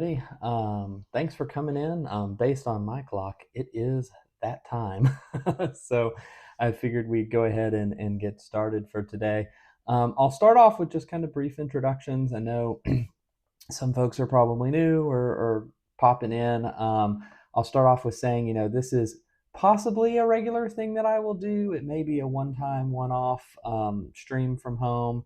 everybody. Thanks for coming in. Based on my clock, it is that time. So I figured we'd go ahead and get started for today. I'll start off with just kind of brief introductions. I know some folks are probably new or popping in. I'll start off with saying, this is possibly a regular thing that I will do. It may be a one-time, one-off stream from home.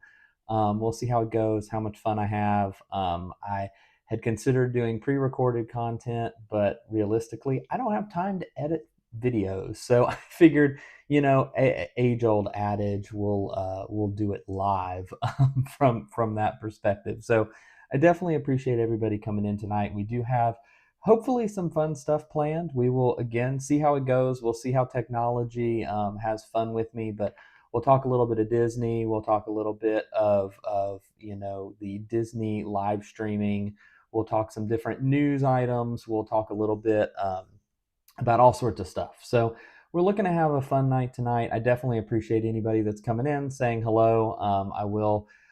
We'll see how it goes, how much fun I have. I had considered doing pre-recorded content, but realistically, I don't have time to edit videos. So I figured, age-old adage, we'll do it live from that perspective. So I definitely appreciate everybody coming in tonight. We do have hopefully some fun stuff planned. We will again see how it goes. We'll see how technology has fun with me, but we'll talk a little bit of Disney. We'll talk a little bit of the Disney live streaming. We'll talk some different news items. We'll talk a little bit about all sorts of stuff. So we're looking to have a fun night tonight. I definitely appreciate anybody that's coming in, saying hello.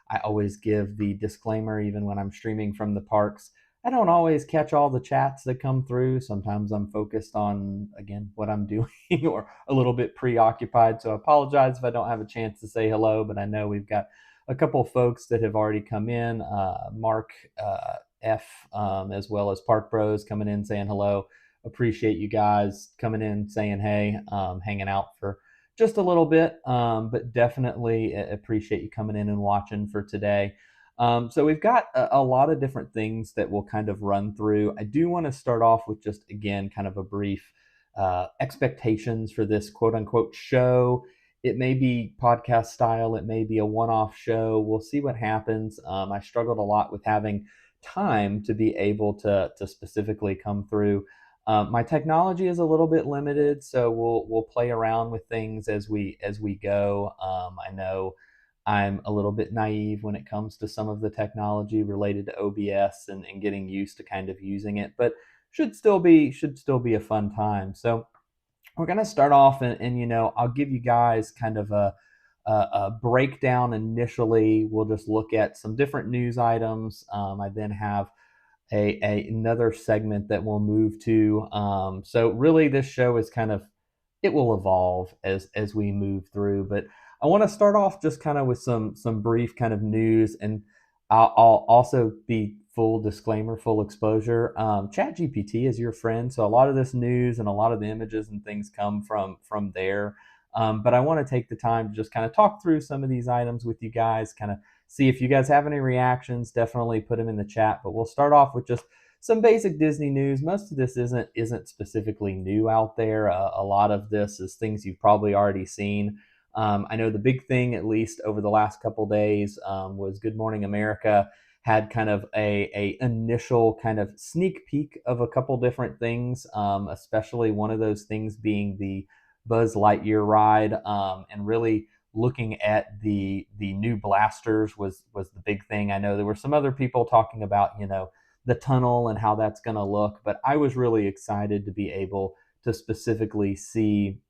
I always give the disclaimer, even when I'm streaming from the parks. I don't always catch all the chats that come through. Sometimes I'm focused on, again, what I'm doing or a little bit preoccupied. So I apologize if I don't have a chance to say hello, but I know we've got a couple of folks that have already come in. Mark F, as well as Park Bros coming in saying hello. Appreciate you guys coming in, saying hey, hanging out for just a little bit, but definitely appreciate you coming in and watching for today. So we've got a lot of different things that we'll kind of run through. I do want to start off with just, again, kind of a brief expectations for this quote unquote show. It may be podcast style. It may be a one-off show. We'll see what happens. I struggled a lot with having time to be able to specifically come through. My technology is a little bit limited, so we'll play around with things as we go. I know I'm a little bit naive when it comes to some of the technology related to OBS and getting used to kind of using it, but should still be a fun time. So we're gonna start off and I'll give you guys kind of a breakdown initially. We'll just look at some different news items. I then have another segment that we'll move to. So really this show is kind of, it will evolve as we move through, but I want to start off just kind of with some brief kind of news, and I'll also be full disclaimer, full exposure. ChatGPT is your friend, so a lot of this news and a lot of the images and things come from there. But I want to take the time to just kind of talk through some of these items with you guys, kind of see if you guys have any reactions. Definitely put them in the chat. But we'll start off with just some basic Disney news. Most of this isn't specifically new out there. A lot of this is things you've probably already seen. I know the big thing, at least over the last couple days, was Good Morning America had kind of a initial kind of sneak peek of a couple different things, especially one of those things being the Buzz Lightyear ride, and really looking at the new blasters was the big thing. I know there were some other people talking about the tunnel and how that's going to look, but I was really excited to be able to specifically see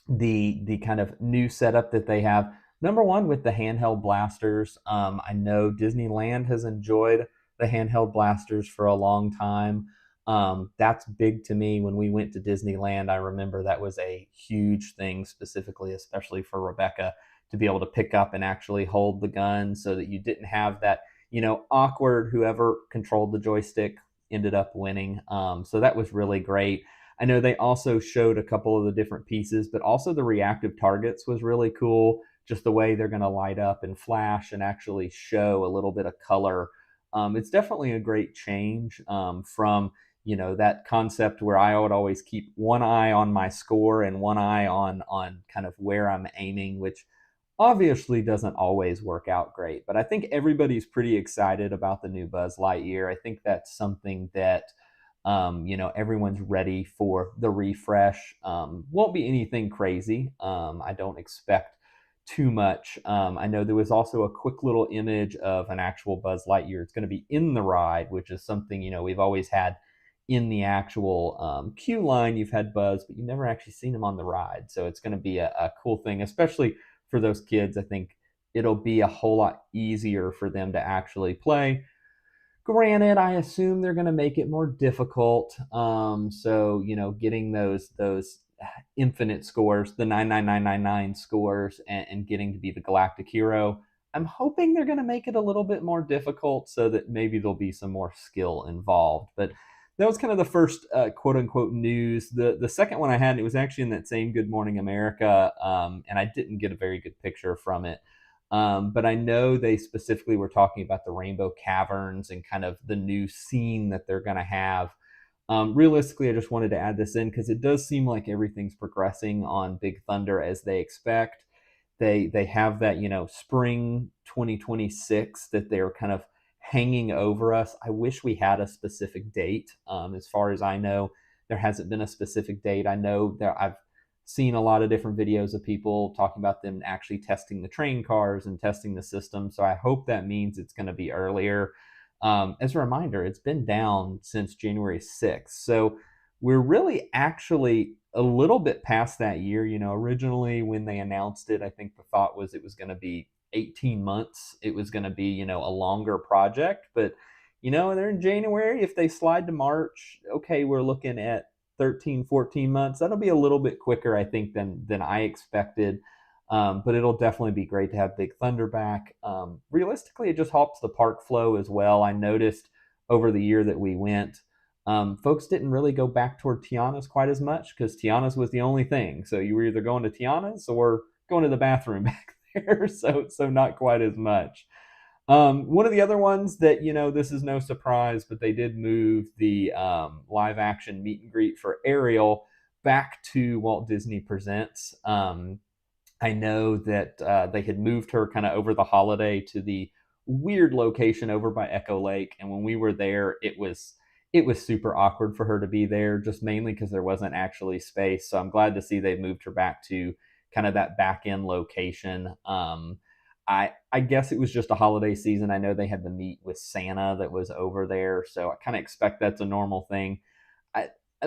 the kind of new setup that they have. Number one, with the handheld blasters. I know Disneyland has enjoyed the handheld blasters for a long time. That's big to me. When we went to Disneyland, I remember that was a huge thing, specifically, especially for Rebecca, to be able to pick up and actually hold the gun so that you didn't have that, awkward, whoever controlled the joystick ended up winning. So that was really great. I know they also showed a couple of the different pieces, but also the reactive targets was really cool. Just the way they're going to light up and flash and actually show a little bit of color. It's definitely a great change from that concept where I would always keep one eye on my score and one eye on kind of where I'm aiming, which obviously doesn't always work out great. But I think everybody's pretty excited about the new Buzz Lightyear. I think that's something that everyone's ready for the refresh. Won't be anything crazy. I don't expect too much. I know there was also a quick little image of an actual Buzz Lightyear. It's going to be in the ride, which is something, we've always had in the actual queue line. You've had Buzz, but you've never actually seen him on the ride. So it's going to be a cool thing, especially for those kids. I think it'll be a whole lot easier for them to actually play. Of Granted, I assume they're going to make it more difficult. So getting those infinite scores, the 99999 scores, and getting to be the galactic hero. I'm hoping they're going to make it a little bit more difficult so that maybe there'll be some more skill involved. But that was kind of the first quote unquote news. The second one I had, it was actually in that same Good Morning America, and I didn't get a very good picture from it. But I know they specifically were talking about the Rainbow Caverns and kind of the new scene that they're going to have. Realistically, I just wanted to add this in because it does seem like everything's progressing on Big Thunder as they expect. They have that spring 2026 that they're kind of hanging over us. I wish we had a specific date. As far as I know, there hasn't been a specific date. I know that I've seen a lot of different videos of people talking about them actually testing the train cars and testing the system. So I hope that means it's going to be earlier. As a reminder, it's been down since January 6th. So we're really actually a little bit past that year. Originally when they announced it, I think the thought was it was going to be 18 months. It was going to be, a longer project. But, they're in January. If they slide to March, okay, we're looking at 13, 14 months. That'll be a little bit quicker, I think, than I expected. But it'll definitely be great to have Big Thunder back. Realistically, it just helps the park flow as well. I noticed over the year that we went, folks didn't really go back toward Tiana's quite as much because Tiana's was the only thing. So you were either going to Tiana's or going to the bathroom back there. So not quite as much. One of the other ones that, this is no surprise, but they did move the live action meet and greet for Ariel back to Walt Disney Presents. I know that they had moved her kind of over the holiday to the weird location over by Echo Lake. And when we were there, it was super awkward for her to be there, just mainly because there wasn't actually space. So I'm glad to see they moved her back to kind of that back end location. I guess it was just a holiday season. I know they had the meet with Santa that was over there, so I kind of expect that's a normal thing.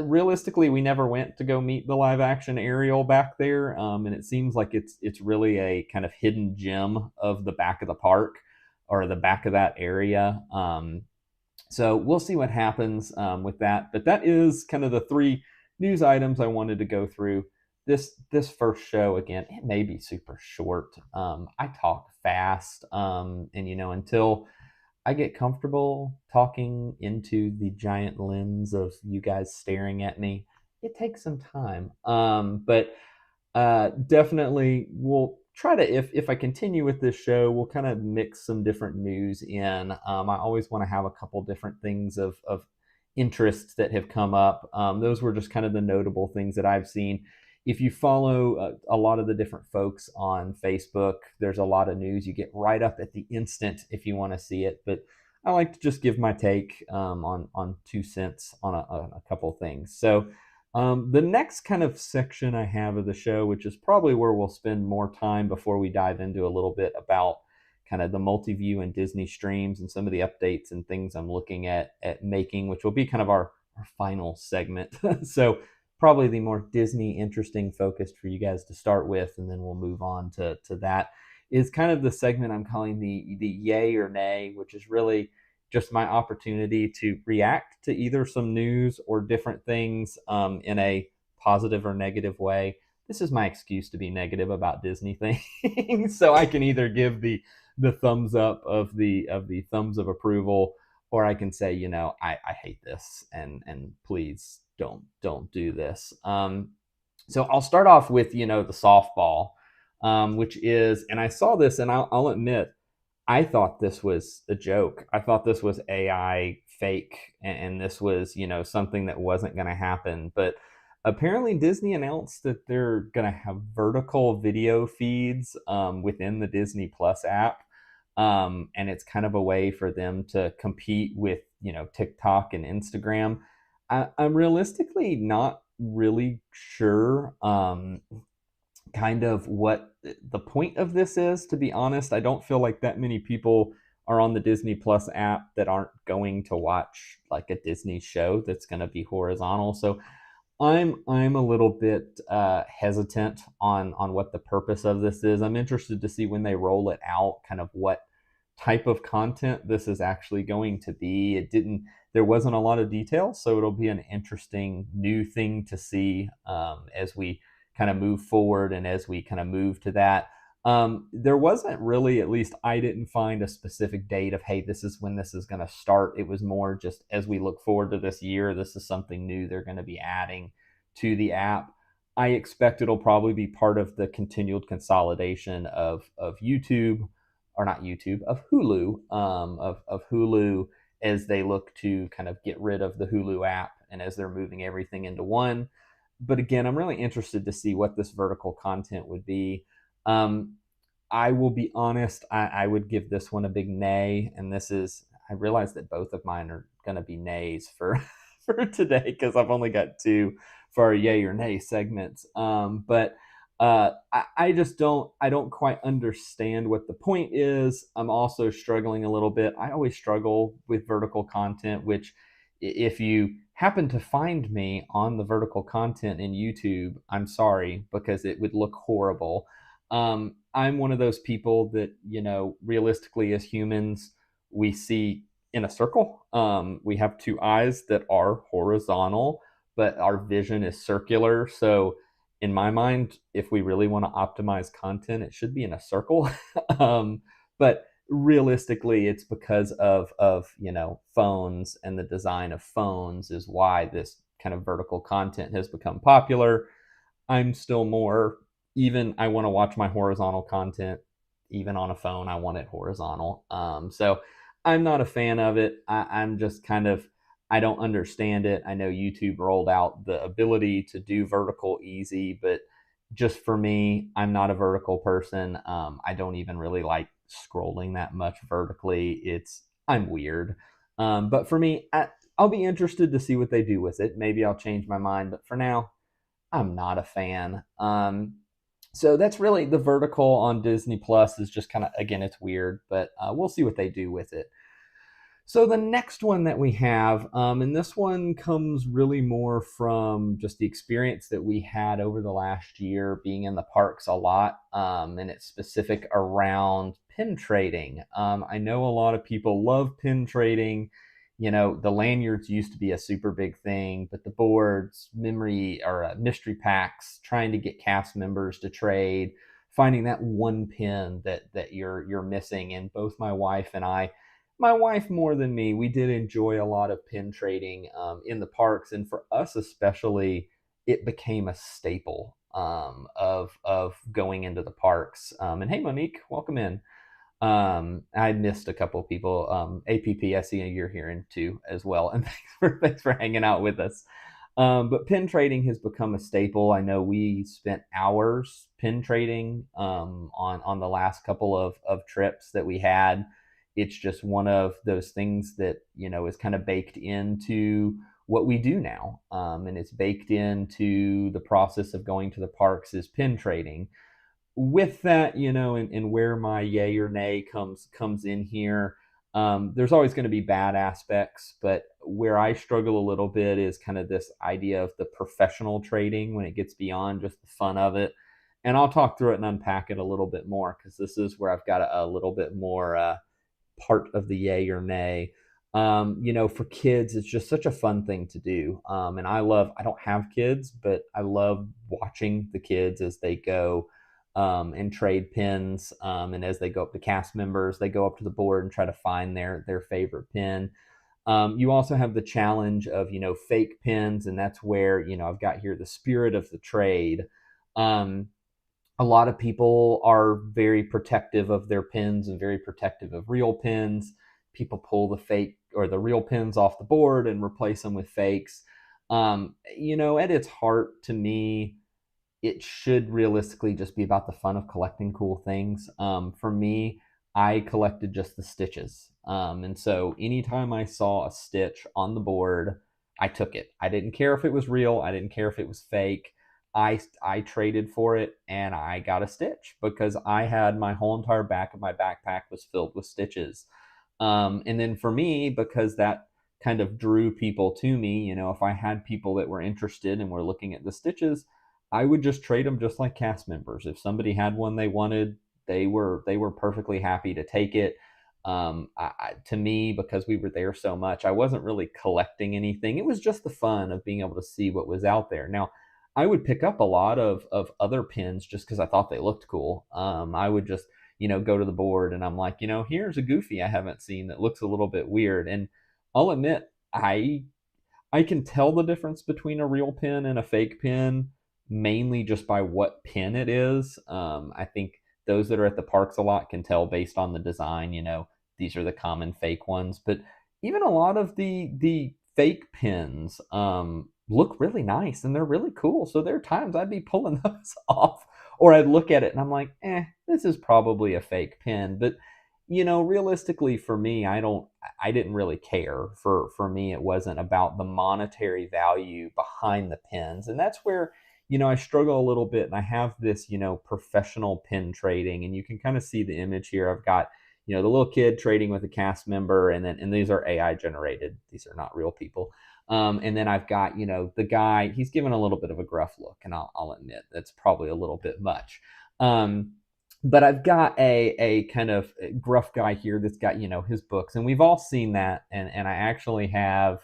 Realistically, we never went to go meet the live action Ariel back there, and it seems like it's really a kind of hidden gem of the back of the park or the back of that area. So we'll see what happens with that. But that is kind of the three news items I wanted to go through. This first show, again, it may be super short. I talk fast, and until I get comfortable talking into the giant lens of you guys staring at me, it takes some time. But definitely we'll try to, if I continue with this show, we'll kind of mix some different news in. I always want to have a couple different things of interests that have come up. Those were just kind of the notable things that I've seen. If you follow a lot of the different folks on Facebook, there's a lot of news you get right up at the instant if you want to see it. But I like to just give my take on 2 cents on a couple of things. So the next kind of section I have of the show, which is probably where we'll spend more time before we dive into a little bit about kind of the multi-view and DisneyStreams and some of the updates and things I'm looking at making, which will be kind of our final segment. So probably the more Disney interesting focused for you guys to start with, and then we'll move on to that, is kind of the segment I'm calling the yay or nay, which is really just my opportunity to react to either some news or different things in a positive or negative way. This is my excuse to be negative about Disney things. So I can either give the thumbs up of the thumbs of approval, or I can say, I hate this and please don't do this. So I'll start off with, the softball, which is, and I saw this, and I'll admit, I thought this was a joke. I thought this was AI fake, and this was, something that wasn't going to happen. But apparently Disney announced that they're going to have vertical video feeds within the Disney Plus app. And it's kind of a way for them to compete with, TikTok and Instagram. I'm realistically not really sure kind of what the point of this is, to be honest. I don't feel like that many people are on the Disney Plus app that aren't going to watch like a Disney show that's going to be horizontal. So I'm a little bit hesitant on what the purpose of this is. I'm interested to see when they roll it out, kind of what type of content this is actually going to be. There wasn't a lot of detail, so it'll be an interesting new thing to see as we kind of move forward and as we kind of move to that. There wasn't really, at least I didn't find a specific date of, hey, this is when this is going to start. It was more just as we look forward to this year, this is something new they're going to be adding to the app. I expect it'll probably be part of the continued consolidation of YouTube, or not YouTube, of Hulu, of Hulu, as they look to kind of get rid of the Hulu app and as they're moving everything into one. But again, I'm really interested to see what this vertical content would be. Um, I will be honest, I would give this one a big nay. And this is, I realize that both of mine are going to be nays for, for today because I've only got two for our yay or nay segments. But I just I don't quite understand what the point is. I'm also struggling a little bit. I always struggle with vertical content, which if you happen to find me on the vertical content in YouTube, I'm sorry, because it would look horrible. I'm one of those people that, realistically as humans, we see in a circle. We have two eyes that are horizontal, but our vision is circular. So in my mind, if we really want to optimize content, it should be in a circle. But realistically, it's because of phones, and the design of phones is why this kind of vertical content has become popular. I'm still more, even I want to watch my horizontal content even on a phone. I want it horizontal. So I'm not a fan of it. I'm just kind of, I don't understand it. I know YouTube rolled out the ability to do vertical easy, but just for me, I'm not a vertical person. I don't even really like scrolling that much vertically. I'm weird. But for me, I'll be interested to see what they do with it. Maybe I'll change my mind, but for now, I'm not a fan. So that's really the vertical on Disney Plus is just kind of, again, it's weird, but we'll see what they do with it. So the next one that we have, and this one comes really more from just the experience that we had over the last year being in the parks a lot, and it's specific around pin trading. I know a lot of people love pin trading. The lanyards used to be a super big thing, but the boards, memory or mystery packs, trying to get cast members to trade, finding that one pin that you're missing. And both my wife more than me, we did enjoy a lot of pin trading in the parks, and for us especially, it became a staple of going into the parks. And hey, Monique, welcome in. I missed a couple of people. APP, I see you're here in too as well, and thanks for hanging out with us. But pin trading has become a staple. I know we spent hours pin trading on the last couple of trips that we had. It's just one of those things that is kind of baked into what we do now, and it's baked into the process of going to the parks is pin trading. With that, and where my yay or nay comes in here, there's always going to be bad aspects, but where I struggle a little bit is kind of this idea of the professional trading when it gets beyond just the fun of it. And I'll talk through it and unpack it a little bit more because this is where I've got a little bit more part of the yay or nay. For kids, it's just such a fun thing to do. And I don't have kids, but I love watching the kids as they go and trade pins. And as they go up to cast members, they go up to the board and try to find their favorite pin. You also have the challenge of, fake pins. And that's where, I've got here the spirit of the trade. A lot of people are very protective of their pins and very protective of real pins. People pull the fake or the real pins off the board and replace them with fakes. At its heart, to me, it should realistically just be about the fun of collecting cool things. For me, I collected just the stitches. And so anytime I saw a stitch on the board, I took it. I didn't care if it was real. I didn't care if it was fake. I traded for it and I got a stitch because I had my whole entire back of my backpack was filled with stitches. And then for me, because that kind of drew people to me, if I had people that were interested and were looking at the stitches, I would just trade them just like cast members. If somebody had one they wanted, they were perfectly happy to take it. To me, because we were there so much, I wasn't really collecting anything. It was just the fun of being able to see what was out there. Now, I would pick up a lot of other pins just because I thought they looked cool. I would just, go to the board and I'm like, here's a Goofy I haven't seen that looks a little bit weird. And I'll admit, I can tell the difference between a real pin and a fake pin mainly just by what pin it is. I think those that are at the parks a lot can tell based on the design. These are the common fake ones, but even a lot of the fake pins look really nice and they're really cool. So there are times I'd be pulling those off, or I'd look at it and I'm like, this is probably a fake pin. But realistically for me, I didn't really care. For me, it wasn't about the monetary value behind the pins. And that's where, I struggle a little bit, and I have this, professional pin trading, and you can kind of see the image here. I've got, the little kid trading with a cast member, and these are AI generated. These are not real people. And then I've got, the guy, he's given a little bit of a gruff look, and I'll admit that's probably a little bit much. But I've got a kind of gruff guy here that's got, his books, and we've all seen that. And I actually have,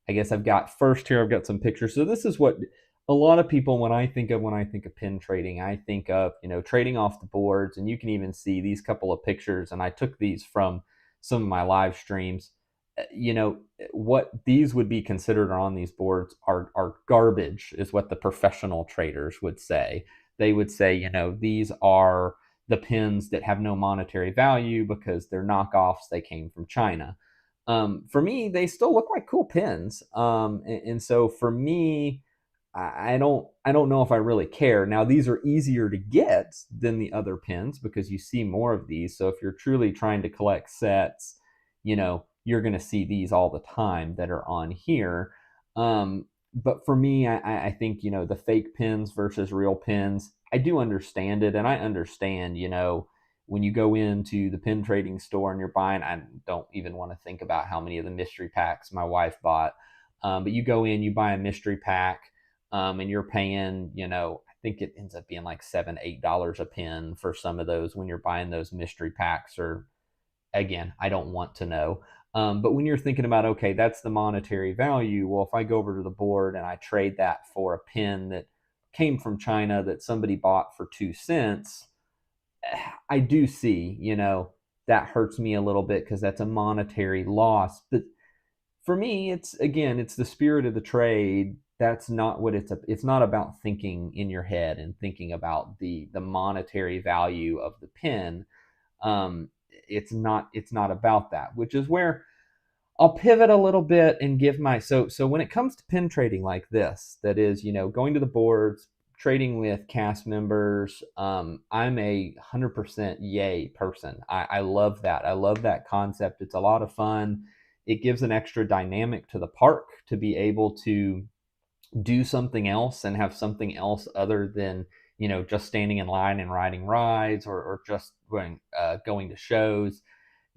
I guess I've got first here, I've got some pictures. So this is what a lot of people, when I think of pin trading, I think of, trading off the boards. And you can even see these couple of pictures. And I took these from some of my live streams. What these would be considered on these boards are garbage, is what the professional traders would say. They would say, these are the pins that have no monetary value because they're knockoffs. They came from China. For me, they still look like cool pins. And so for me, I don't know if I really care. Now, these are easier to get than the other pins because you see more of these. So if you're truly trying to collect sets, you're going to see these all the time that are on here. But for me, I think, the fake pins versus real pins, I do understand it. And I understand, when you go into the pin trading store and you're buying, I don't even want to think about how many of the mystery packs my wife bought. But you go in, you buy a mystery pack, and you're paying, I think it ends up being like $7, $8 a pin for some of those when you're buying those mystery packs. Or again, I don't want to know. But when you're thinking about, okay, that's the monetary value. Well, if I go over to the board and I trade that for a pin that came from China that somebody bought for 2 cents, I do see, that hurts me a little bit because that's a monetary loss. But for me, it's the spirit of the trade. That's not what it's not about thinking in your head and thinking about the monetary value of the pin. It's not about that, which is where I'll pivot a little bit and give my so when it comes to pin trading like this, that is, going to the boards, trading with cast members, I'm a 100% yay person. I love that. I love that concept. It's a lot of fun. It gives an extra dynamic to the park to be able to do something else and have something else other than, just standing in line and riding rides, or just going to shows.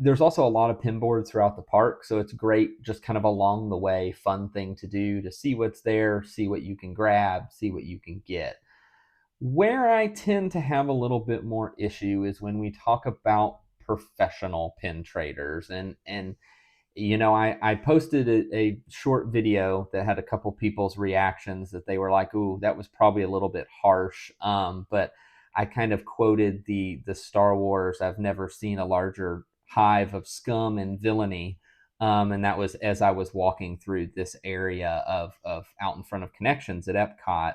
There's also a lot of pin boards throughout the park, so it's great, just kind of along the way, fun thing to do, to see what's there, see what you can grab, see what you can get. Where I tend to have a little bit more issue is when we talk about professional pin traders. And I posted a short video that had a couple people's reactions that they were like, ooh, that was probably a little bit harsh. But I kind of quoted the Star Wars, I've never seen a larger hive of scum and villainy. And that was as I was walking through this area of out in front of Connections at Epcot.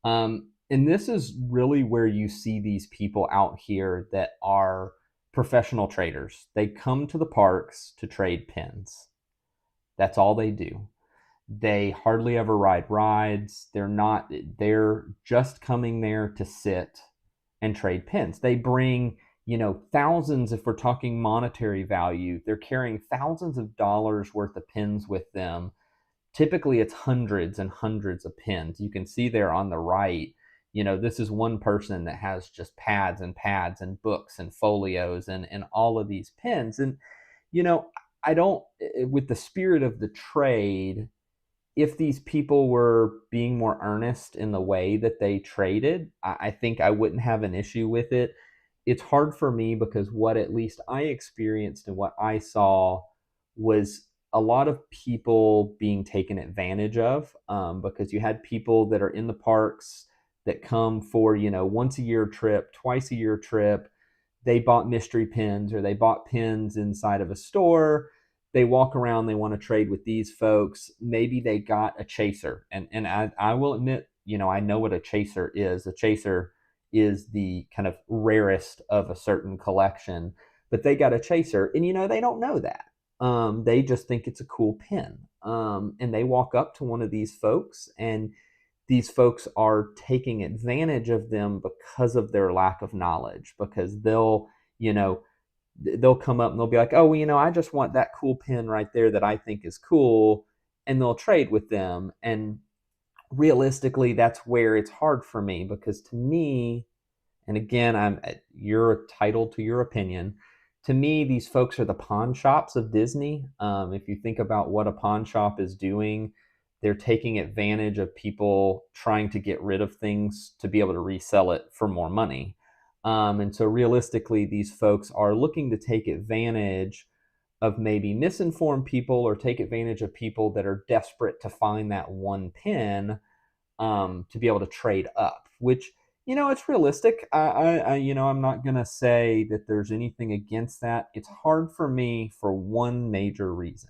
And this is really where you see these people out here that are professional traders. They come to the parks to trade pins. That's all they do. They hardly ever ride rides. They're just coming there to sit and trade pins. They bring, thousands, if we're talking monetary value, they're carrying thousands of dollars worth of pins with them. Typically it's hundreds and hundreds of pins. You can see there on the right, this is one person that has just pads and books and folios and all of these pins. And, I don't, with the spirit of the trade, if these people were being more earnest in the way that they traded, I think I wouldn't have an issue with it. it's hard for me because what at least I experienced and what I saw was a lot of people being taken advantage of, because you had people that are in the parks that come for, once a year trip, twice a year trip. They bought mystery pins or they bought pins inside of a store. They walk around, they want to trade with these folks. Maybe they got a chaser. And I will admit, I know what a chaser is. A chaser is the kind of rarest of a certain collection, but they got a chaser, and they don't know that. They just think it's a cool pin. And they walk up to one of these folks, and these folks are taking advantage of them because of their lack of knowledge, because you know, they'll come up and they'll be like, oh, well, I just want that cool pin right there that I think is cool. And they'll trade with them. And realistically, that's where it's hard for me, because to me, and again, you're entitled to your opinion. To me, these folks are the pawn shops of Disney. If you think about what a pawn shop is doing, they're taking advantage of people trying to get rid of things to be able to resell it for more money. And so realistically, these folks are looking to take advantage of maybe misinformed people, or take advantage of people that are desperate to find that one pin, to be able to trade up, which, it's realistic. I'm not going to say that there's anything against that. It's hard for me for one major reason.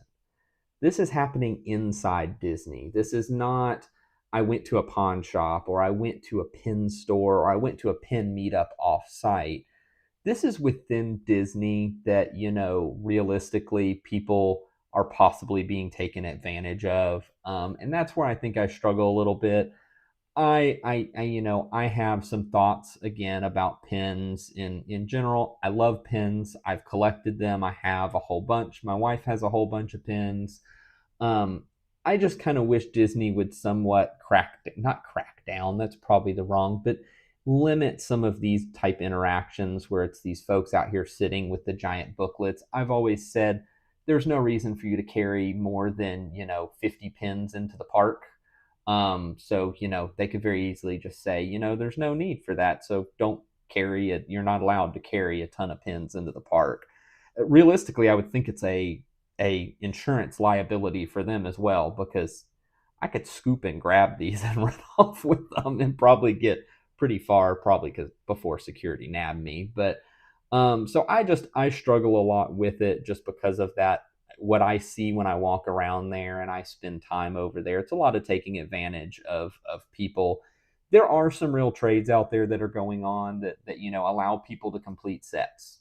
This is happening inside Disney. This is not, I went to a pawn shop, or I went to a pin store, or I went to a pin meetup off site. This is within Disney that, realistically, people are possibly being taken advantage of. And that's where I think I struggle a little bit. I have some thoughts again about pins in general. I love pins. I've collected them. I have a whole bunch. My wife has a whole bunch of pins. Um, I just kind of wish Disney would somewhat not crack down. That's probably the wrong, but limit some of these type interactions where it's these folks out here sitting with the giant booklets. I've always said there's no reason for you to carry more than 50 pins into the park. So, they could very easily just say, there's no need for that. So don't carry it. You're not allowed to carry a ton of pins into the park. Realistically, I would think it's a insurance liability for them as well, because I could scoop and grab these and run off with them and probably get pretty far, probably because before security nabbed me. But so I struggle a lot with it just because of that. What I see when I walk around there and I spend time over there, it's a lot of taking advantage of people. There are some real trades out there that are going on that allow people to complete sets.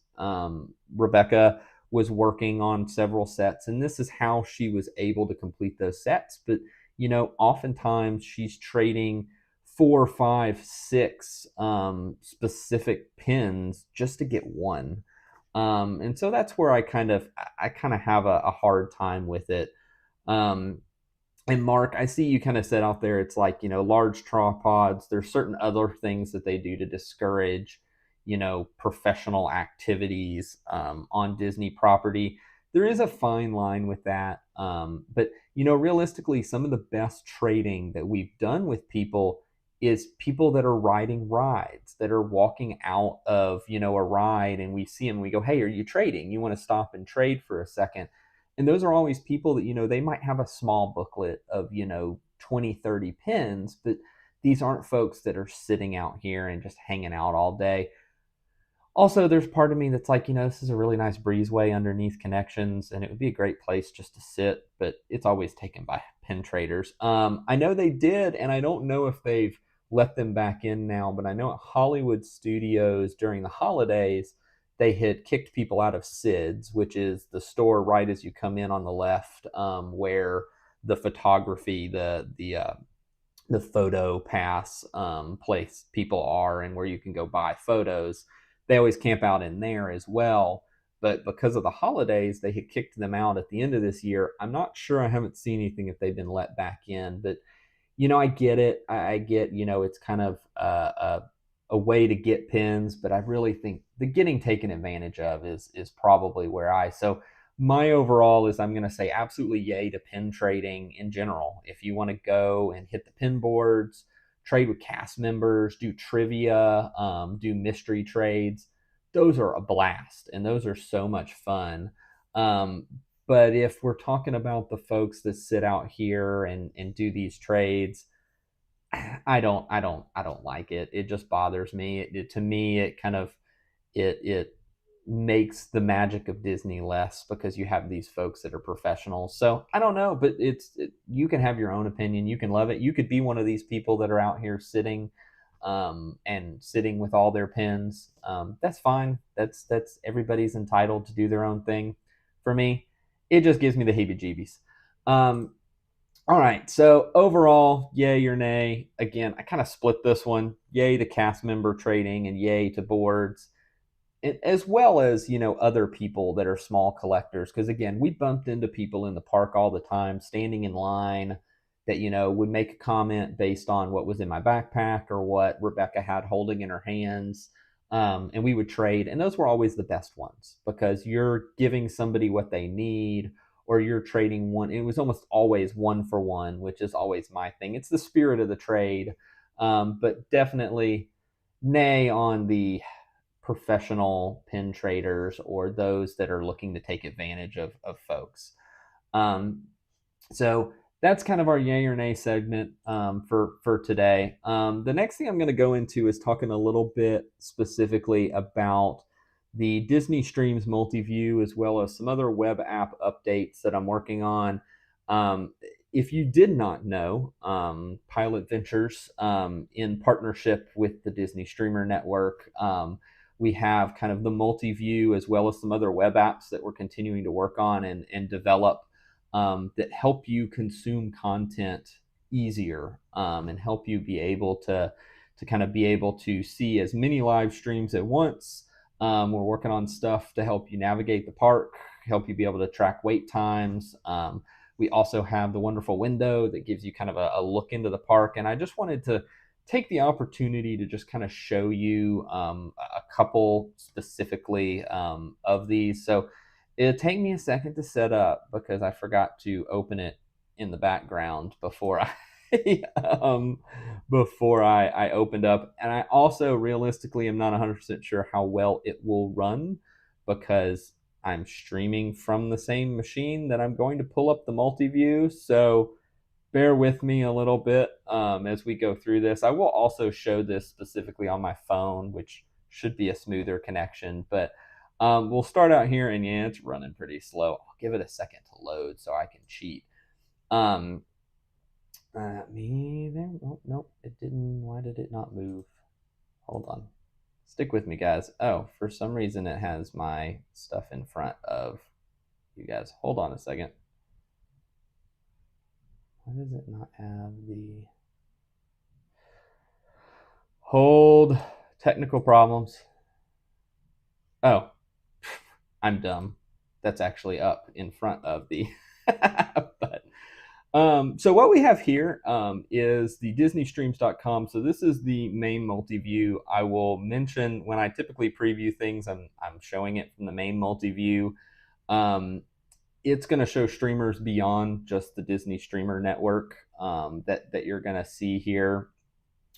Rebecca was working on several sets, and this is how she was able to complete those sets. But oftentimes she's trading 4, 5, 6 specific pins just to get one. And so that's where I kind of have a hard time with it. Um, and Mark, I see you kind of said out there, it's like, large tripods. There's certain other things that they do to discourage, professional activities on Disney property. There is a fine line with that. But, realistically, some of the best trading that we've done with people is people that are riding rides, that are walking out of, a ride, and we see them, and we go, hey, are you trading? You want to stop and trade for a second? And those are always people that, they might have a small booklet of, 20, 30 pins, but these aren't folks that are sitting out here and just hanging out all day. Also, there's part of me that's like, this is a really nice breezeway underneath Connections, and it would be a great place just to sit, but it's always taken by pin traders. I know they did, and I don't know if they've let them back in now, but I know at Hollywood Studios during the holidays, they had kicked people out of Sid's, which is the store right as you come in on the left, where the photography, the photo pass place people are, and where you can go buy photos. They always camp out in there as well. But because of the holidays, they had kicked them out at the end of this year. I'm not sure. I haven't seen anything if they've been let back in. But, I get it. I get, it's kind of a way to get pins. But I really think the getting taken advantage of is probably where so my overall is, I'm going to say absolutely yay to pin trading in general. If you want to go and hit the pin boards, trade with cast members, do trivia, do mystery trades, those are a blast and those are so much fun. Um, but if we're talking about the folks that sit out here and do these trades, I don't like it. It just bothers me. To me, it kind of it makes the magic of Disney less because you have these folks that are professionals. So I don't know, but you can have your own opinion. You can love it. You could be one of these people that are out here sitting and sitting with all their pins. That's fine. That's everybody's entitled to do their own thing. For me, it just gives me the heebie-jeebies. Um, all right. So overall, yay or nay. Again, I kind of split this one. Yay to cast member trading and yay to boards, as well as other people that are small collectors. Because again, we bumped into people in the park all the time, standing in line, that would make a comment based on what was in my backpack or what Rebecca had holding in her hands, and we would trade. And those were always the best ones because you're giving somebody what they need, or you're trading one. It was almost always one for one, which is always my thing. It's the spirit of the trade, but definitely nay on the professional pin traders or those that are looking to take advantage of folks. Um, so that's kind of our yay or nay segment for today. The next thing I'm going to go into is talking a little bit specifically about the DisneyStreams multi-view, as well as some other web app updates that I'm working on. If you did not know, Pyle Adventures, in partnership with the Disney Streamer Network, we have kind of the multi-view as well as some other web apps that we're continuing to work on and develop, that help you consume content easier, and help you be able to kind of be able to see as many live streams at once. We're working on stuff to help you navigate the park, help you be able to track wait times. We also have the wonderful window that gives you kind of a look into the park. And I just wanted to take the opportunity to just kind of show you a couple specifically of these. So it'll take me a second to set up because I forgot to open it in the background before I before I opened up. And I also realistically am not 100% sure how well it will run because I'm streaming from the same machine that I'm going to pull up the multi-view. So bear with me a little bit as we go through this. I will also show this specifically on my phone, which should be a smoother connection. But we'll start out here, and yeah, it's running pretty slow. I'll give it a second to load so I can cheat. Me there? Oh, nope, it didn't. Why did it not move? Hold on. Stick with me, guys. Oh, for some reason it has my stuff in front of you guys. Hold on a second. Why does it not have the hold? Technical problems. Oh, I'm dumb. That's actually up in front of the but so what we have here is the DisneyStreams.com. So this is the main multi-view. I will mention when I typically preview things, I'm showing it from the main multi-view. It's going to show streamers beyond just the Disney Streamer Network that you're going to see here.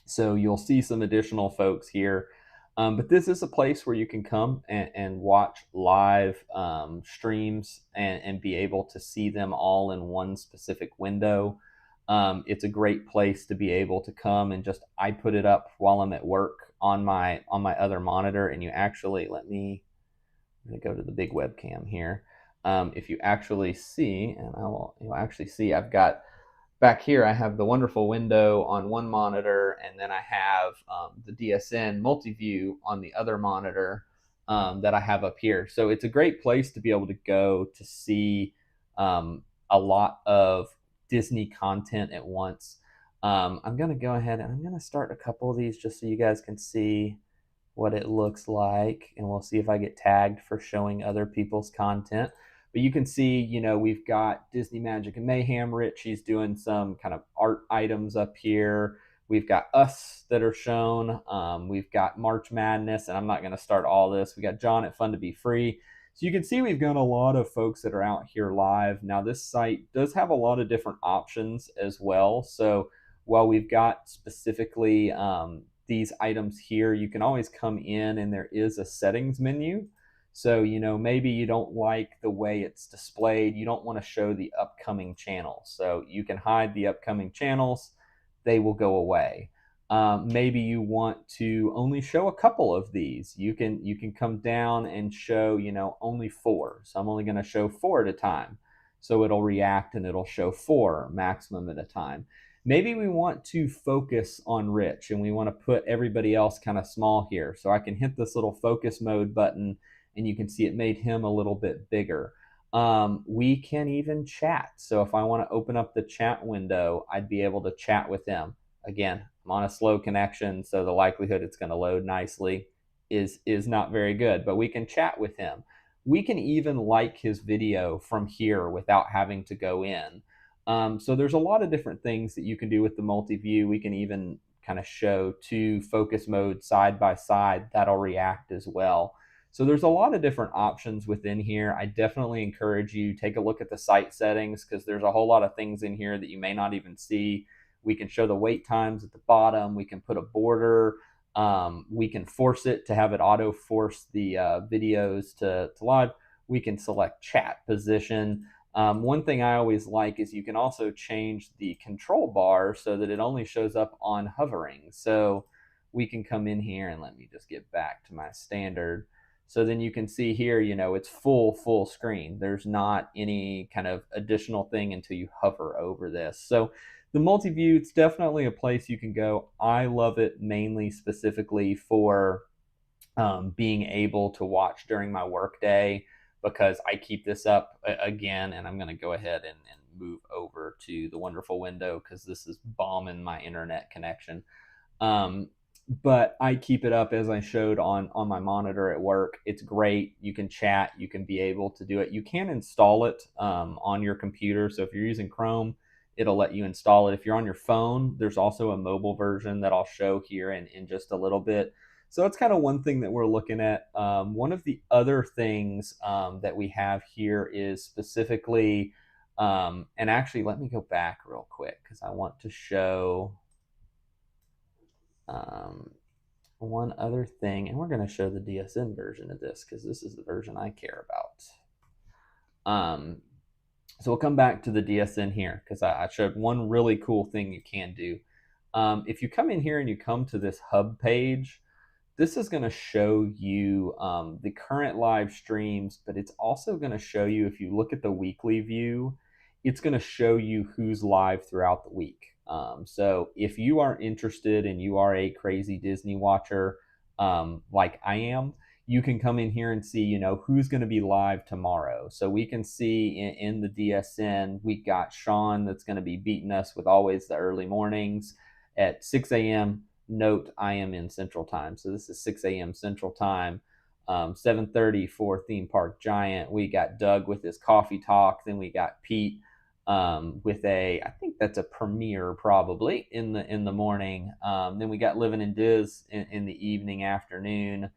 So you'll see some additional folks here. But this is a place where you can come and watch live streams and be able to see them all in one specific window. It's a great place to be able to come and just, I put it up while I'm at work on my other monitor, and you actually, I'm going to go to the big webcam here. If you actually see, and you'll actually see, I've got back here, I have the wonderful window on one monitor, and then I have the DSN multi-view on the other monitor that I have up here. So it's a great place to be able to go to see a lot of Disney content at once. I'm going to go ahead and I'm going to start a couple of these just so you guys can see what it looks like, and we'll see if I get tagged for showing other people's content. But you can see, we've got Disney Magic and Mayhem. Rich, he's doing some kind of art items up here. We've got us that are shown. We've got March Madness, and I'm not going to start all this. We got John at Fun to Be Free. So you can see we've got a lot of folks that are out here live. Now, this site does have a lot of different options as well. So while we've got specifically these items here, you can always come in and there is a settings menu. So, maybe you don't like the way it's displayed. You don't want to show the upcoming channels. So you can hide the upcoming channels. They will go away. Maybe you want to only show a couple of these. You can come down and show, only 4. So I'm only going to show 4 at a time. So it'll react and it'll show 4 maximum at a time. Maybe we want to focus on Rich and we want to put everybody else kind of small here. So I can hit this little focus mode button and you can see it made him a little bit bigger. We can even chat. So if I want to open up the chat window, I'd be able to chat with him. Again, I'm on a slow connection, so the likelihood it's going to load nicely is not very good, but we can chat with him. We can even like his video from here without having to go in. So there's a lot of different things that you can do with the multi-view. We can even kind of show 2 focus modes side by side. That'll react as well. So there's a lot of different options within here. I definitely encourage you take a look at the site settings because there's a whole lot of things in here that you may not even see. We can show the wait times at the bottom. We can put a border. We can force it to have it auto force the videos to live. We can select chat position. One thing I always like is you can also change the control bar so that it only shows up on hovering. So we can come in here and let me just get back to my standard. So then you can see here, it's full screen. There's not any kind of additional thing until you hover over this. So the multi-view, it's definitely a place you can go. I love it mainly specifically for being able to watch during my workday because I keep this up again, and I'm going to go ahead and move over to the wonderful window because this is bombing my internet connection. But I keep it up as I showed on my monitor at work. It's great. You can chat. You can be able to do it. You can install it on your computer. So if you're using Chrome, it'll let you install it. If you're on your phone, there's also a mobile version that I'll show here in just a little bit. So it's kind of one thing that we're looking at. One of the other things that we have here is specifically, and actually let me go back real quick because I want to show one other thing, and we're going to show the DSN version of this because this is the version I care about. So we'll come back to the DSN here because I showed one really cool thing you can do. If you come in here and you come to this hub page, this is going to show you the current live streams, but it's also going to show you, if you look at the weekly view, it's going to show you who's live throughout the week. So if you are interested and you are a crazy Disney watcher like I am, you can come in here and see, who's going to be live tomorrow. So we can see in the DSN, we got Sean that's going to be beating us with always the early mornings at 6 a.m. Note, I am in Central Time. So this is 6 a.m. Central Time. 7:30 for Theme Park Giant. We got Doug with his coffee talk. Then we got Pete with I think that's a premiere probably in the morning. Then we got Living in Diz in the evening, afternoon.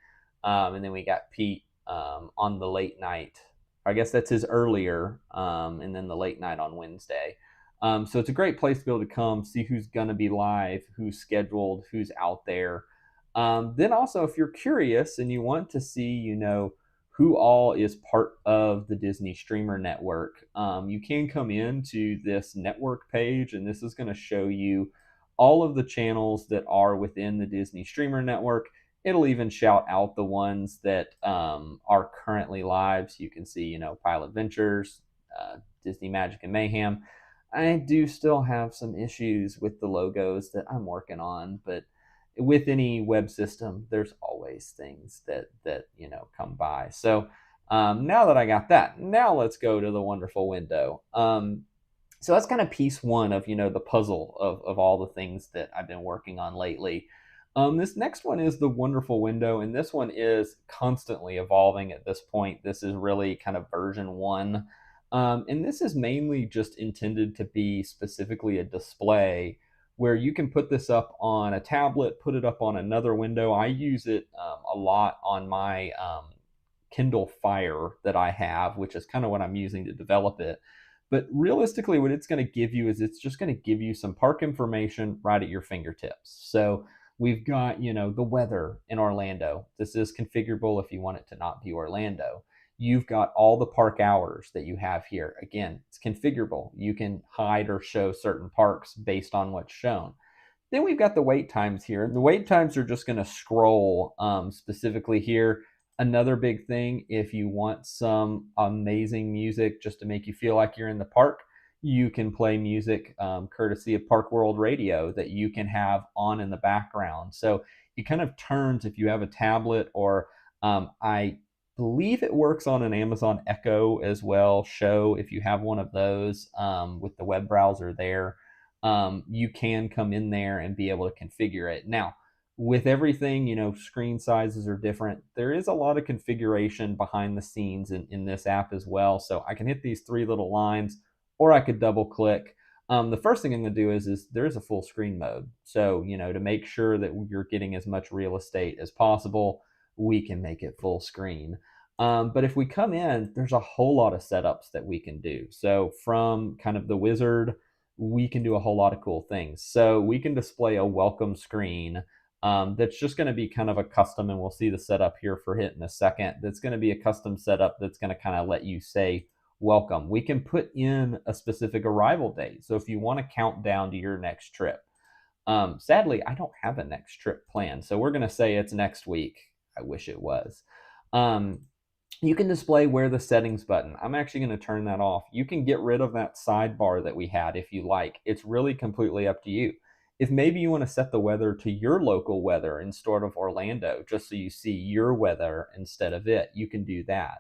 And then we got Pete on the late night. I guess that's his earlier, and then the late night on Wednesday. So it's a great place to be able to come, see who's going to be live, who's scheduled, who's out there. Then also, if you're curious and you want to see, who all is part of the Disney Streamer Network, you can come into this network page, and this is going to show you all of the channels that are within the Disney Streamer Network. It'll even shout out the ones that are currently live. So you can see, Pyle Adventures, Disney Magic and Mayhem. I do still have some issues with the logos that I'm working on, but with any web system, there's always things that come by. So now that I got that, now let's go to the wonderful window. So that's kind of piece one of the puzzle of all the things that I've been working on lately. This next one is the wonderful window, and this one is constantly evolving at this point. This is really kind of version 1. And this is mainly just intended to be specifically a display where you can put this up on a tablet, put it up on another window. I use it a lot on my Kindle Fire that I have, which is kind of what I'm using to develop it. But realistically, what it's going to give you is it's just going to give you some park information right at your fingertips. So We've got, the weather in Orlando. This is configurable if you want it to not be Orlando. You've got all the park hours that you have here. Again, it's configurable. You can hide or show certain parks based on what's shown. Then we've got the wait times here. The wait times are just going to scroll specifically here. Another big thing, if you want some amazing music just to make you feel like you're in the park, you can play music courtesy of Park World Radio that you can have on in the background. So it kind of turns, if you have a tablet, or I believe it works on an Amazon Echo as well, Show, if you have one of those with the web browser there. You can come in there and be able to configure it. Now, with everything, screen sizes are different. There is a lot of configuration behind the scenes in this app as well. So I can hit these three little lines, or I could double click. The first thing I'm going to do is there is a full screen mode. So, to make sure that you're getting as much real estate as possible, we can make it full screen. But if we come in, there's a whole lot of setups that we can do. So from kind of the wizard, we can do a whole lot of cool things. So we can display a welcome screen that's just going to be kind of a custom, and we'll see the setup here for it in a second. That's going to be a custom setup that's going to kind of let you say welcome. We can put in a specific arrival date. So if you want to count down to your next trip, sadly, I don't have a next trip planned. So we're going to say it's next week. I wish it was. You can display where the settings button. I'm actually going to turn that off. You can get rid of that sidebar that we had if you like. It's really completely up to you. If maybe you want to set the weather to your local weather instead of Orlando, just so you see your weather instead of it, you can do that.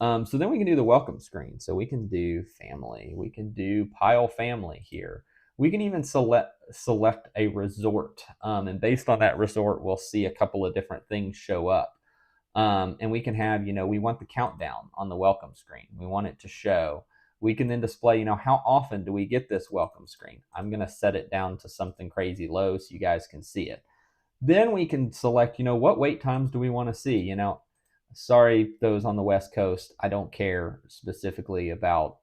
So then we can do the welcome screen. So we can do family. We can do Pyle family here. We can even select a resort. And based on that resort, we'll see a couple of different things show up. And we can have, we want the countdown on the welcome screen. We want it to show. We can then display, how often do we get this welcome screen? I'm going to set it down to something crazy low so you guys can see it. Then we can select, what wait times do we want to see? Sorry, those on the West Coast, I don't care specifically about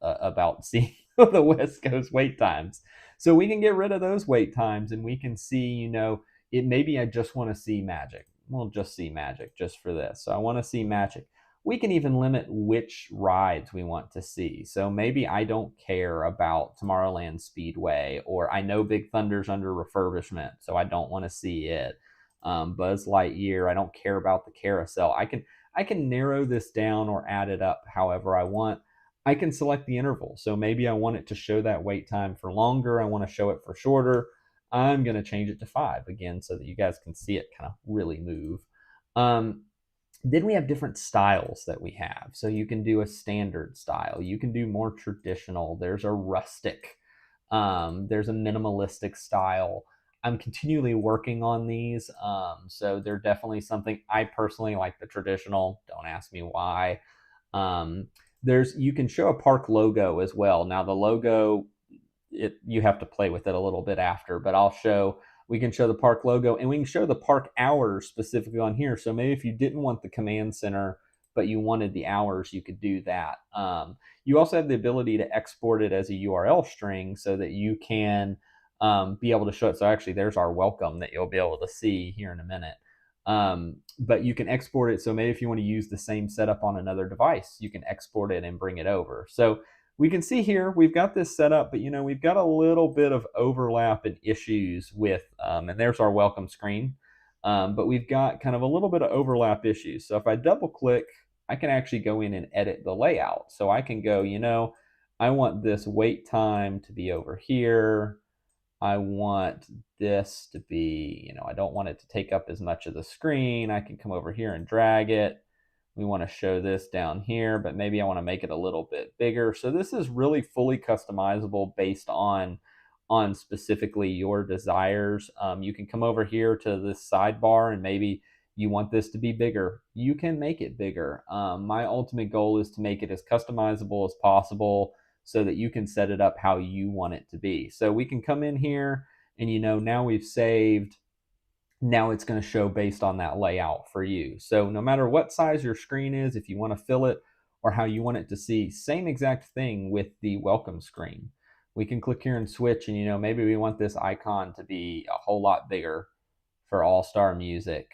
seeing the West Coast wait times. So we can get rid of those wait times, and we can see, maybe I just want to see magic. We'll just see magic just for this. So I want to see magic. We can even limit which rides we want to see. So maybe I don't care about Tomorrowland Speedway, or I know Big Thunder's under refurbishment, so I don't want to see it. Buzz Lightyear, I don't care about the carousel. I can narrow this down or add it up however I want. I can select the interval. So maybe I want it to show that wait time for longer. I want to show it for shorter. I'm going to change it to 5 again so that you guys can see it kind of really move. Then we have different styles that we have. So you can do a standard style. You can do more traditional. There's a rustic. There's a minimalistic style. I'm continually working on these. So they're definitely something. I personally like the traditional. Don't ask me why. You can show a park logo as well. Now the logo, you have to play with it a little bit after, but we can show the park logo, and we can show the park hours specifically on here. So maybe if you didn't want the command center, but you wanted the hours, you could do that. You also have the ability to export it as a URL string so that you can be able to show it. So actually there's our welcome that you'll be able to see here in a minute. But you can export it. So maybe if you want to use the same setup on another device, you can export it and bring it over. So we can see here, we've got this set up, but we've got a little bit of overlap and issues with, and there's our welcome screen. But we've got kind of a little bit of overlap issues. So if I double click, I can actually go in and edit the layout. So I can go, I want this wait time to be over here. I want this to be, I don't want it to take up as much of the screen. I can come over here and drag it. We want to show this down here, but maybe I want to make it a little bit bigger. So this is really fully customizable based on specifically your desires. You can come over here to this sidebar, and maybe you want this to be bigger. You can make it bigger. My ultimate goal is to make it as customizable as possible so that you can set it up how you want it to be. So we can come in here and, now we've saved. Now it's going to show based on that layout for you. So no matter what size your screen is, if you want to fill it or how you want it to see, same exact thing with the welcome screen. We can click here and switch, and maybe we want this icon to be a whole lot bigger for all-star music,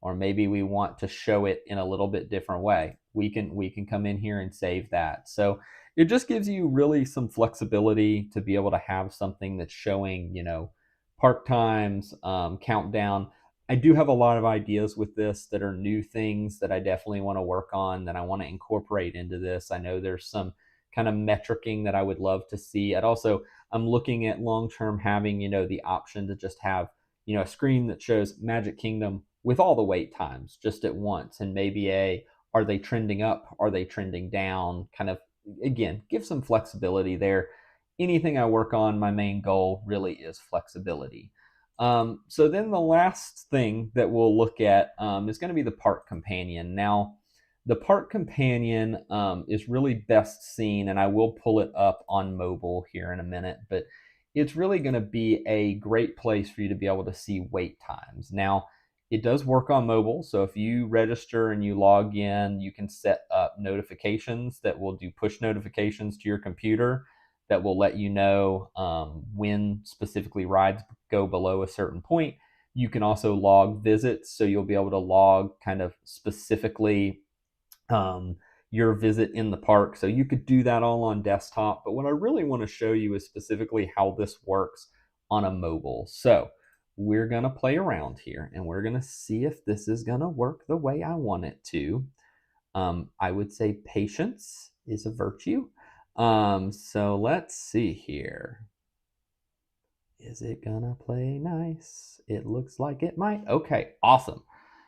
or maybe we want to show it in a little bit different way. We can come in here and save that. So it just gives you really some flexibility to be able to have something that's showing, park times, countdown. I do have a lot of ideas with this that are new things that I definitely want to work on, that I want to incorporate into this. I know there's some kind of metricing that I would love to see. I'm looking at long-term having, the option to just have, a screen that shows Magic Kingdom with all the wait times just at once, and maybe are they trending up? Are they trending down? Kind of, again, give some flexibility there. Anything I work on, my main goal really is flexibility. So then the last thing that we'll look at is going to be the Park Companion. Now, the Park Companion is really best seen, and I will pull it up on mobile here in a minute, but it's really going to be a great place for you to be able to see wait times. Now, it does work on mobile, so if you register and you log in, you can set up notifications that will do push notifications to your computer that will let you know when specifically rides go below a certain point. You can also log visits, so you'll be able to log kind of specifically your visit in the park. So you could do that all on desktop, but what I really want to show you is specifically how this works on a mobile. So we're going to play around here and we're going to see if this is going to work the way I want it to. I would say patience is a virtue. So let's see here. Is it gonna play nice? It looks like it might. Okay, awesome.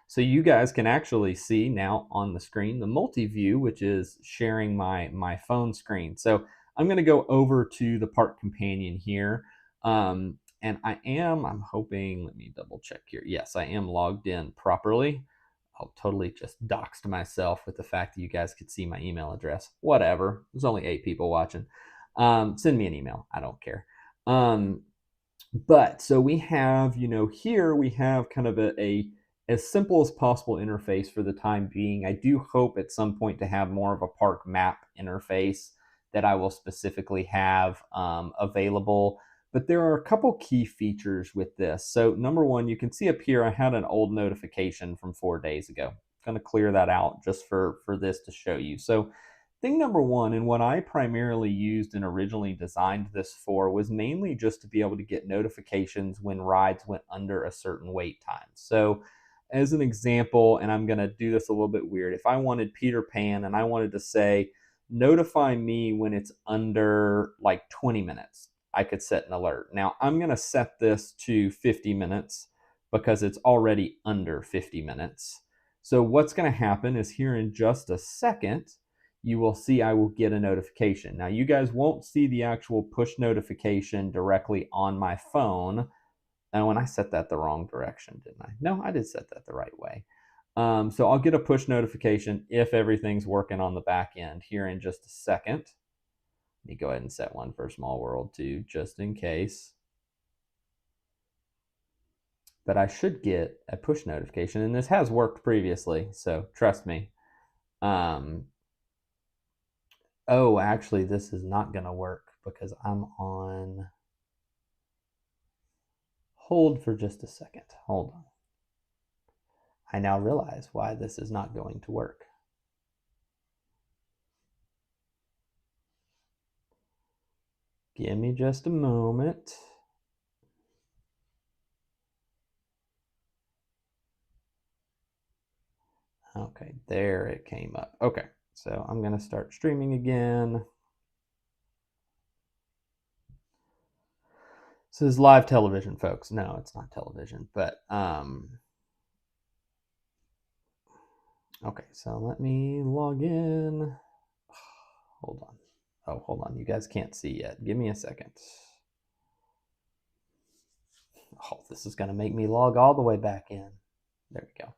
So you guys can actually see now on the screen the multi-view, which is sharing my phone screen. So I'm gonna go over to the Park Companion here. And I'm hoping, let me double check here. Yes, I am logged in properly. I'll totally just doxed myself with the fact that you guys could see my email address. Whatever, there's only 8 people watching. Send me an email, I don't care. But so we have, here we have kind of a as simple as possible interface for the time being. I do hope at some point to have more of a park map interface that I will specifically have available. But there are a couple key features with this. So number one, you can see up here, I had an old notification from 4 days ago. I'm going to clear that out just for this to show you. So thing number one, and what I primarily used and originally designed this for, was mainly just to be able to get notifications when rides went under a certain wait time. So as an example, and I'm going to do this a little bit weird, if I wanted Peter Pan and I wanted to say, notify me when it's under like 20 minutes, I could set an alert. Now I'm going to set this to 50 minutes because it's already under 50 minutes. So what's going to happen is here in just a second, you will see I will get a notification. Now you guys won't see the actual push notification directly on my phone. And when I set that the wrong direction, didn't I? No, I did set that the right way. So I'll get a push notification if everything's working on the back end here in just a second. Let me go ahead and set one for Small World too, just in case. But I should get a push notification, and this has worked previously, so trust me. Oh, actually, this is not going to work because I'm on hold for just a second. Hold on. I now realize why this is not going to work. Give me just a moment. Okay, there it came up. Okay, so I'm going to start streaming again. So this is live television, folks. No, it's not television, but okay, so let me log in. Hold on. Oh, hold on. You guys can't see yet. Give me a second. Oh, this is going to make me log all the way back in. There we go.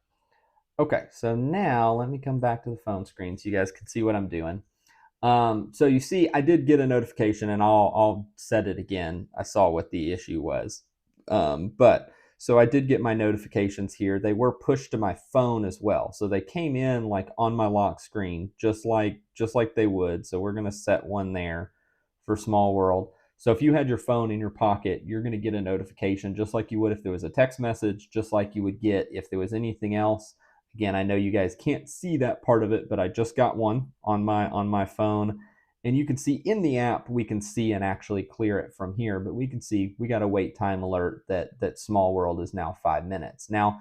Okay, so now let me come back to the phone screen so you guys can see what I'm doing. So you see, I did get a notification, and I'll set it again. I saw what the issue was. So I did get my notifications here. They were pushed to my phone as well. So they came in like on my lock screen, just like they would. So we're going to set one there for Small World. So if you had your phone in your pocket, you're going to get a notification just like you would if there was a text message, just like you would get if there was anything else. Again, I know you guys can't see that part of it, but I just got one on my phone. And you can see in the app, we can see and actually clear it from here, but we can see we got a wait time alert that Small World is now 5 minutes. Now,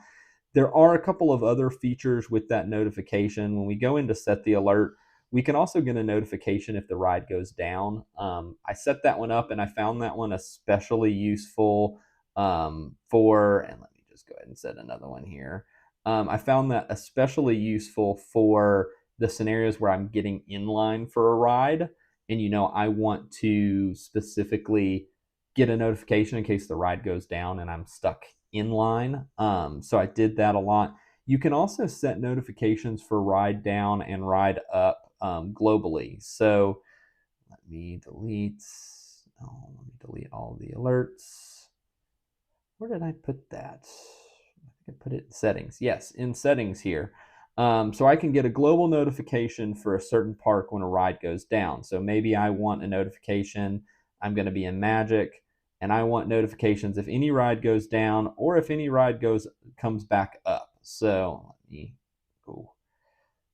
there are a couple of other features with that notification. When we go in to set the alert, we can also get a notification if the ride goes down. I set that one up and I found that one especially useful for, and let me just go ahead and set another one here. I found that especially useful for the scenarios where I'm getting in line for a ride and I want to specifically get a notification in case the ride goes down and I'm stuck in line. So I did that a lot. You can also set notifications for ride down and ride up globally. So let me delete all the alerts. Where did I put that? I think I put it in settings. Yes, in settings here. So I can get a global notification for a certain park when a ride goes down. So maybe I want a notification. I'm going to be in Magic, and I want notifications if any ride goes down or if any ride comes back up. So let me go.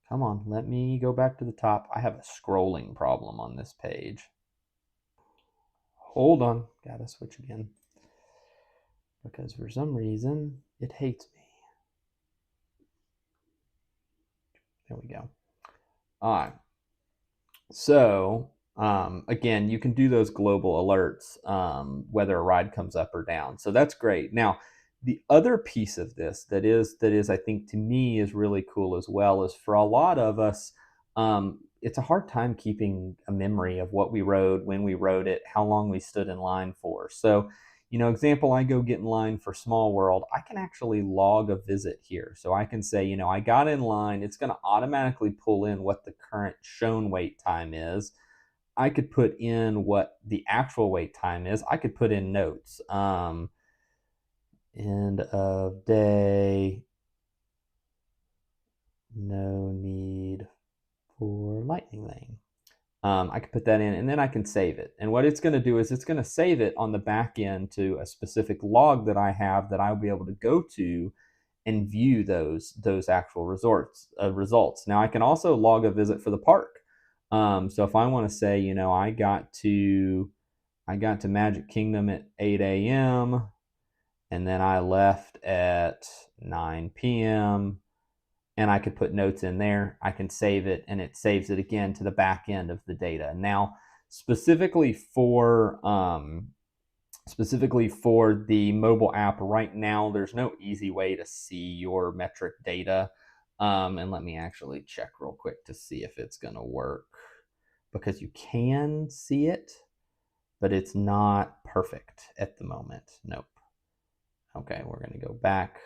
Come on, let me go back to the top. I have a scrolling problem on this page. Hold on, gotta switch again. Because for some reason, it hates me. There we go. All right. So, again, you can do those global alerts, whether a ride comes up or down. So that's great. Now, the other piece of this that is, I think, to me is really cool as well is for a lot of us, it's a hard time keeping a memory of what we rode, when we rode it, how long we stood in line for. So, example, I go get in line for Small World, I can actually log a visit here. So I can say, I got in line. It's going to automatically pull in what the current shown wait time is. I could put in what the actual wait time is. I could put in notes. End of day, no need for lightning lane. I can put that in and then I can save it. And what it's going to do is it's going to save it on the back end to a specific log that I have that I'll be able to go to and view those actual results. Now I can also log a visit for the park. So if I want to say, I got to Magic Kingdom at 8 a.m. and then I left at 9 p.m. and I could put notes in there. I can save it and it saves it again to the back end of the data. Now, specifically for the mobile app right now, there's no easy way to see your metric data. And let me actually check real quick to see if it's going to work, because you can see it, but it's not perfect at the moment. Nope. Okay, we're going to go back.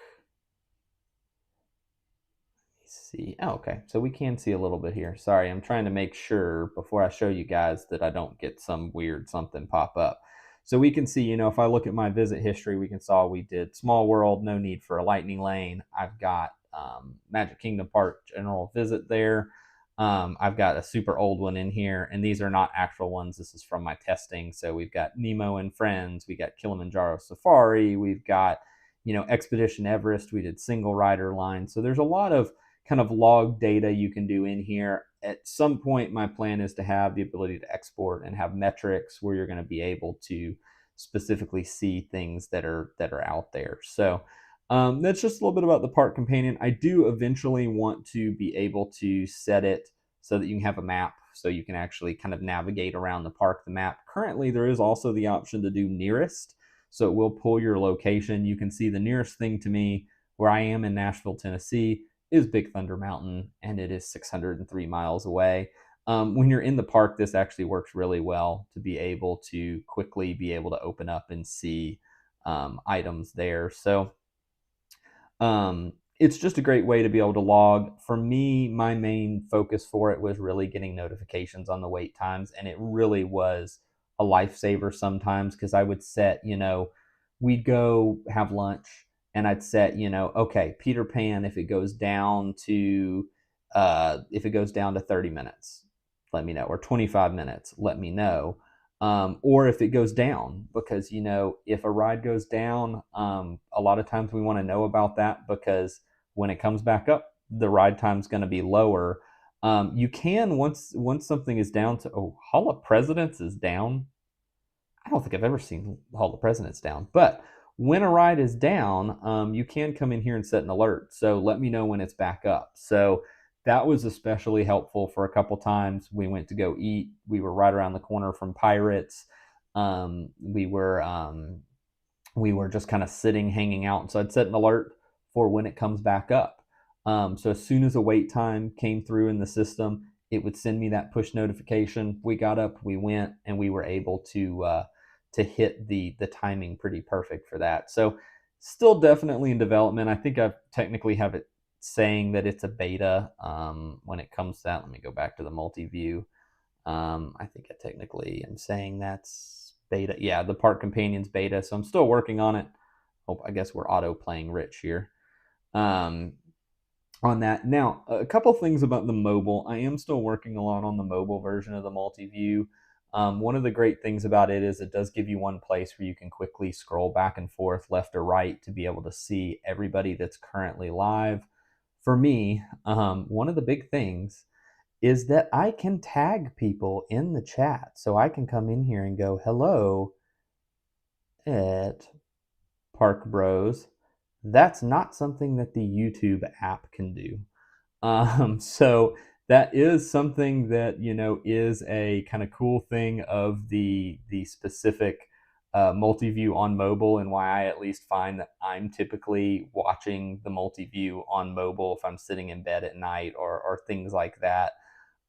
See. Oh, okay, so we can see a little bit here. Sorry, I'm trying to make sure before I show you guys that I don't get some weird something pop up. So we can see, if I look at my visit history, we can saw we did Small World, no need for a lightning lane. I've got Magic Kingdom Park general visit there. I've got a super old one in here, and these are not actual ones. This is from my testing. So we've got Nemo and Friends, we got Kilimanjaro Safari, we've got Expedition Everest. We did single rider line. So there's a lot of kind of log data you can do in here. At some point, my plan is to have the ability to export and have metrics where you're going to be able to specifically see things that are out there. So that's just a little bit about the park companion. I do eventually want to be able to set it so that you can have a map, so you can actually kind of navigate around the park. The map currently, there is also the option to do nearest, so it will pull your location. You can see the nearest thing to me where I am in Nashville, Tennessee, is Big Thunder Mountain, and it is 603 miles away. When you're in the park, this actually works really well to be able to quickly be able to open up and see items there. So it's just a great way to be able to log. For me, my main focus for it was really getting notifications on the wait times, and it really was a lifesaver sometimes, because I would set, we'd go have lunch, and I'd set, okay, Peter Pan, if it goes down to 30 minutes, let me know, or 25 minutes, let me know. or if it goes down, because if a ride goes down, a lot of times we want to know about that, because when it comes back up, the ride time's going to be lower. You can, once something is down to, oh, Hall of Presidents is down. I don't think I've ever seen Hall of Presidents down, but when a ride is down, you can come in here and set an alert. So let me know when it's back up. So that was especially helpful for a couple times. We went to go eat. We were right around the corner from Pirates. We were just kind of sitting, hanging out. And so I'd set an alert for when it comes back up. So as soon as a wait time came through in the system, it would send me that push notification. We got up, we went, and we were able to hit the timing pretty perfect for that. So still definitely in development. I think I technically have it saying that it's a beta when it comes to that. Let me go back to the multi-view. I think I technically am saying that's beta. Yeah, the Park Companion's beta. So I'm still working on it. Oh, I guess we're auto playing Rich here. On that. Now, a couple things about the mobile. I am still working a lot on the mobile version of the multi-view. One of the great things about it is it does give you one place where you can quickly scroll back and forth, left or right, to be able to see everybody that's currently live. For me, one of the big things is that I can tag people in the chat. So I can come in here and go, hello at Park Bros. That's not something that the YouTube app can do. So that is something that is a kind of cool thing of the specific multi-view on mobile, and why I at least find that I'm typically watching the multi-view on mobile if I'm sitting in bed at night or things like that.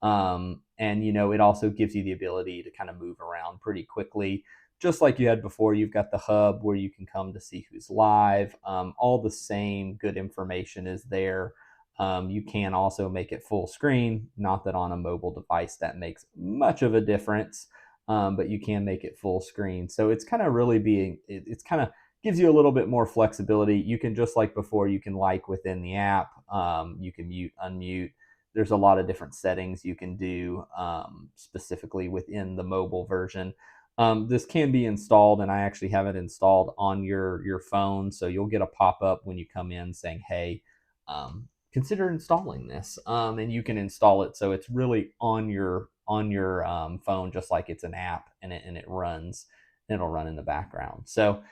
And it also gives you the ability to kind of move around pretty quickly, just like you had before. You've got the hub where you can come to see who's live. All the same good information is there. You can also make it full screen. Not that on a mobile device that makes much of a difference, but you can make it full screen. So it's kind of really it's kind of gives you a little bit more flexibility. You can, just like before, you can like within the app. You can mute, unmute. There's a lot of different settings you can do specifically within the mobile version. This can be installed, and I actually have it installed on your phone. So you'll get a pop-up when you come in saying, hey, consider installing this. And you can install it. So it's really on your phone, just like it's an app, and it runs, and it'll run in the background. So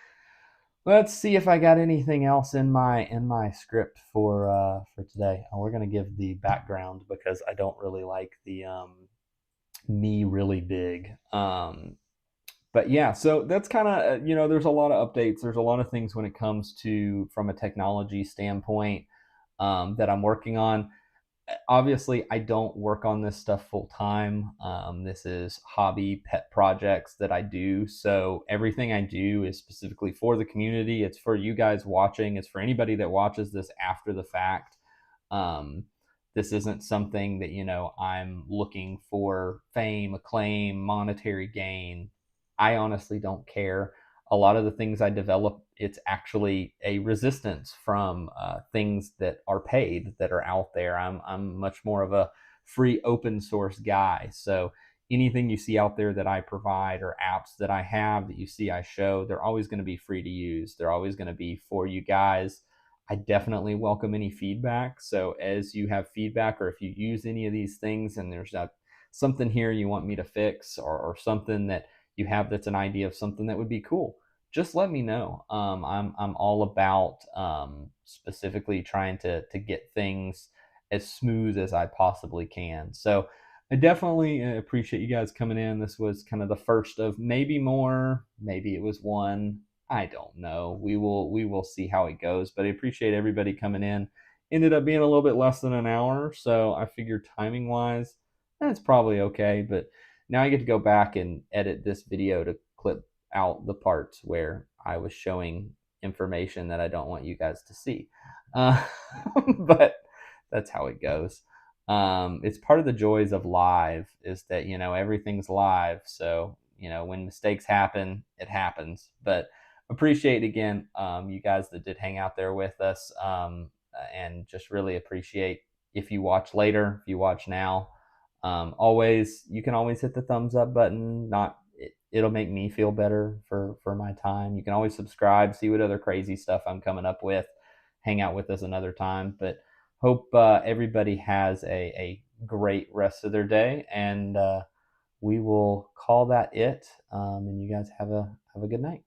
let's see if I got anything else in my script for today. We're gonna give the background because I don't really like the me really big. But yeah, so that's kind of there's a lot of updates. There's a lot of things when it comes to, from a technology standpoint, that I'm working on. Obviously, I don't work on this stuff full time. This is hobby pet projects that I do. So everything I do is specifically for the community. It's for you guys watching. It's for anybody that watches this after the fact. This isn't something that, I'm looking for fame, acclaim, monetary gain. I honestly don't care. A lot of the things I develop, it's actually a resistance from things that are paid, that are out there. I'm much more of a free open source guy. So anything you see out there that I provide, or apps that I have that you see I show, they're always going to be free to use. They're always going to be for you guys. I definitely welcome any feedback. So as you have feedback, or if you use any of these things and there's something here you want me to fix, or something that you have that's an idea of something that would be cool, just let me know. I'm all about specifically trying to get things as smooth as I possibly can. So I definitely appreciate you guys coming in. This was kind of the first of maybe more. Maybe it was one. I don't know. We will see how it goes. But I appreciate everybody coming in. Ended up being a little bit less than an hour, so I figured timing wise, that's probably okay. But now I get to go back and edit this video to clip out the parts where I was showing information that I don't want you guys to see. But that's how it goes. It's part of the joys of live, is that everything's live. So when mistakes happen, it happens. But appreciate again you guys that did hang out there with us, and just really appreciate if you watch later, if you watch now. You can always hit the thumbs up button. it'll make me feel better for my time. You can always subscribe, see what other crazy stuff I'm coming up with, hang out with us another time. But hope everybody has a great rest of their day, and we will call that it. And you guys have a good night.